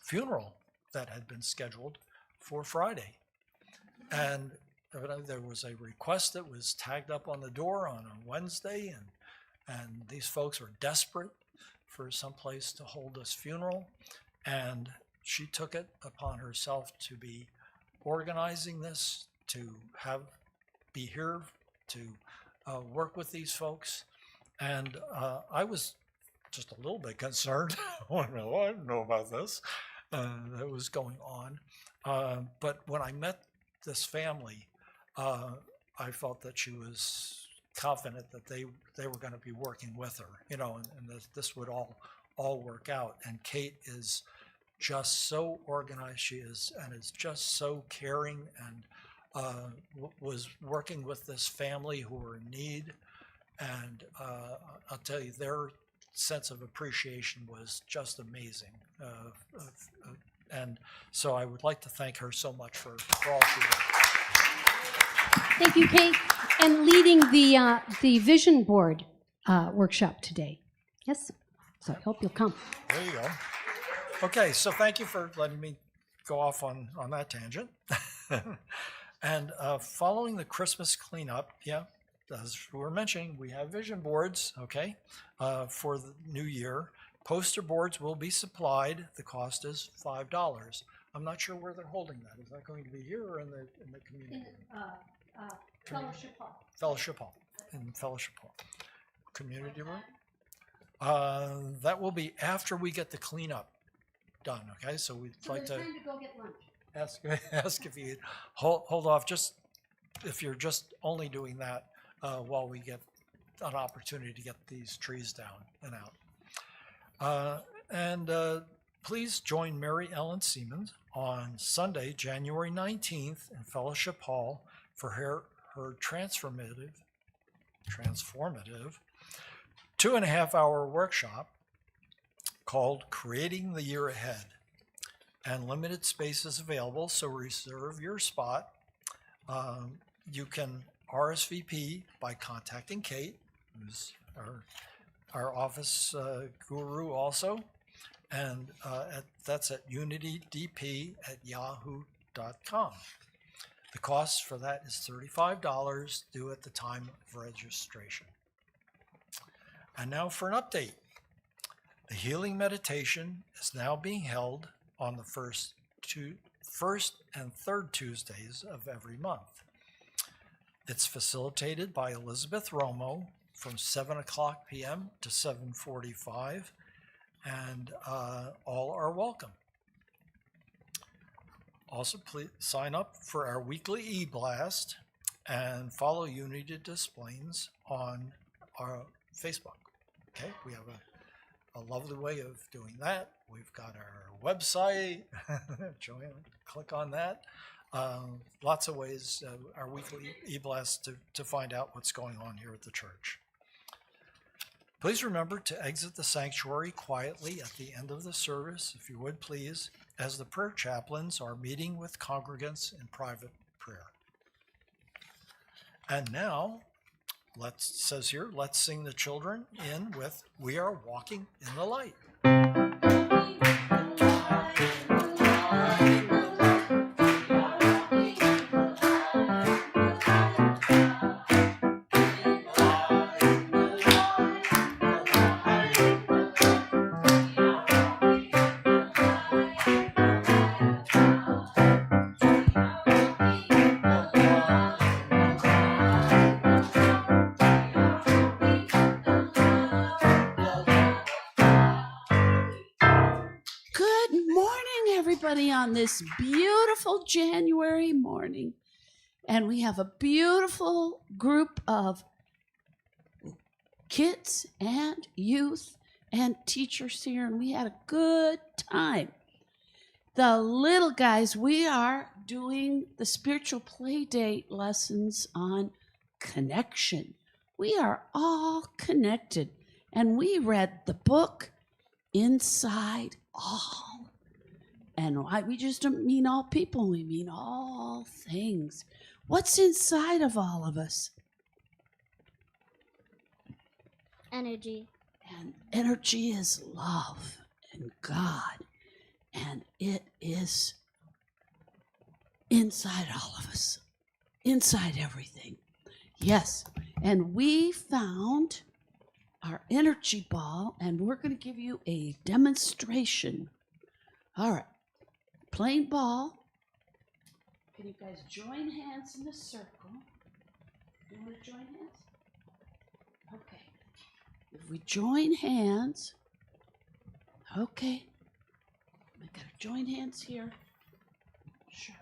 funeral that had been scheduled for Friday. And there was a request that was tagged up on the door on a Wednesday, and these folks were desperate for some place to hold this funeral, and she took it upon herself to be organizing this, to be here to work with these folks. And I was just a little bit concerned. I didn't know about this that was going on. But when I met this family, I felt that she was confident that they were going to be working with her, and that this would all work out. And Kate is just so organized. She is just so caring, and was working with this family who were in need. And I'll tell you, their sense of appreciation was just amazing. And so I would like to thank her so much for all she did. Thank you, Kate, and leading the vision board workshop today. Yes, so I hope you'll come. There you go. Okay, so thank you for letting me go off on that tangent. And following the Christmas cleanup, as we were mentioning, we have vision boards, okay, for the new year. Poster boards will be supplied. The cost is $5. I'm not sure where they're holding that. Is that going to be here or in the community? Fellowship Hall. Fellowship Hall. In Fellowship Hall. Community room? That will be after we get the cleanup done, okay? So we'd like to time to go get lunch. ask if you hold off, just if you're just only doing that while we get an opportunity to get these trees down and out. And please join Mary Ellen Siemens on Sunday, January 19th in Fellowship Hall for her transformative 2.5-hour workshop called Creating the Year Ahead. And limited space is available, so reserve your spot. You can RSVP by contacting Kate, who's our office guru also, and that's at unitydp@yahoo.com. The cost for that is $35 due at the time of registration. And now for an update. The healing meditation is now being held on the first and third Tuesdays of every month. It's facilitated by Elizabeth Romo from 7 o'clock p.m. to 7:45, and all are welcome. Also, please sign up for our weekly e-blast and follow Unity Displays on our Facebook. Okay, we have a lovely way of doing that. We've got our website. Joanne, click on that. Lots of ways, our weekly e-blast to find out what's going on here at the church. Please remember to exit the sanctuary quietly at the end of the service, if you would please, as the prayer chaplains are meeting with congregants in private prayer. And now, it says here, let's sing the children in with We Are Walking in the Light. On this beautiful January morning, and we have a beautiful group of kids and youth and teachers here, and we had a good time. The little guys, we are doing the spiritual play date lessons on connection. We are all connected, and we read the book Inside All. And we just don't mean all people, we mean all things. What's inside of all of us? Energy. And energy is love and God. And it is inside all of us, inside everything. Yes. And we found our energy ball, and we're going to give you a demonstration. All right. Plain ball. Can you guys join hands in a circle? You want to join hands? Okay. If we join hands, okay. We got to join hands here. Sure.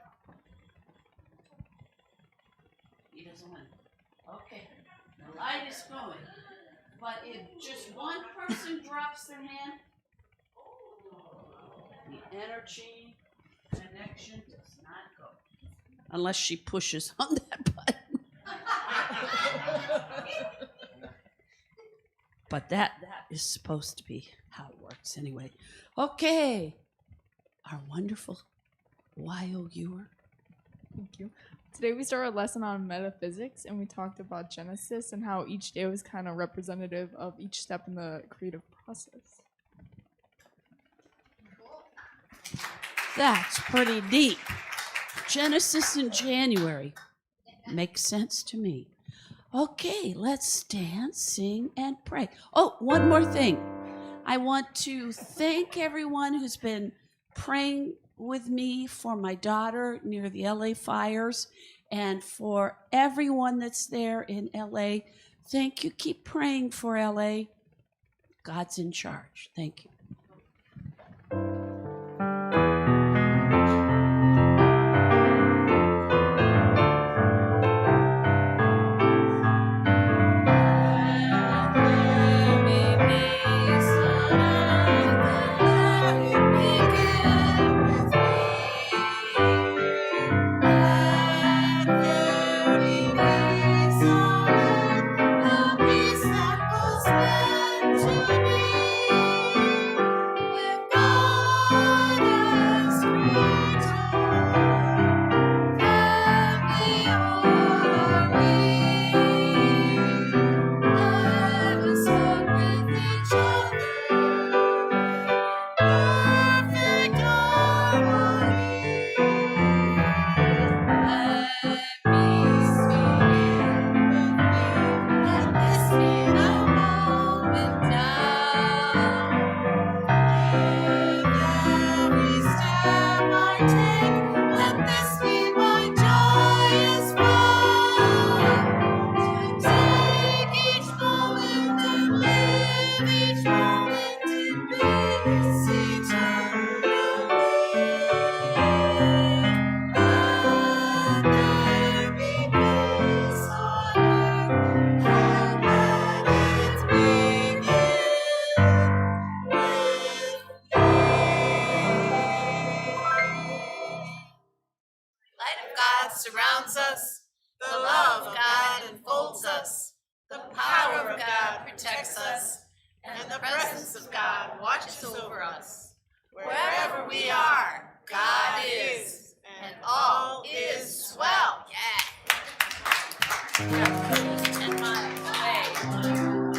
He doesn't win. Okay. The light is going. But if just one person drops their hand, the energy connection does not go. Unless she pushes on that button. But that is supposed to be how it works anyway. Okay. Our wonderful YOUer. Thank you. Today we started a lesson on metaphysics, and we talked about Genesis and how each day was kind of representative of each step in the creative process. That's pretty deep. Genesis in January. Makes sense to me. Okay, let's stand, sing, and pray. Oh, one more thing. I want to thank everyone who's been praying with me for my daughter near the LA fires and for everyone that's there in LA. Thank you. Keep praying for LA. God's in charge. Thank you. The power of God protects us, and the presence of God watches over us. Wherever we are, God is, and all is swell. Yeah. And my way.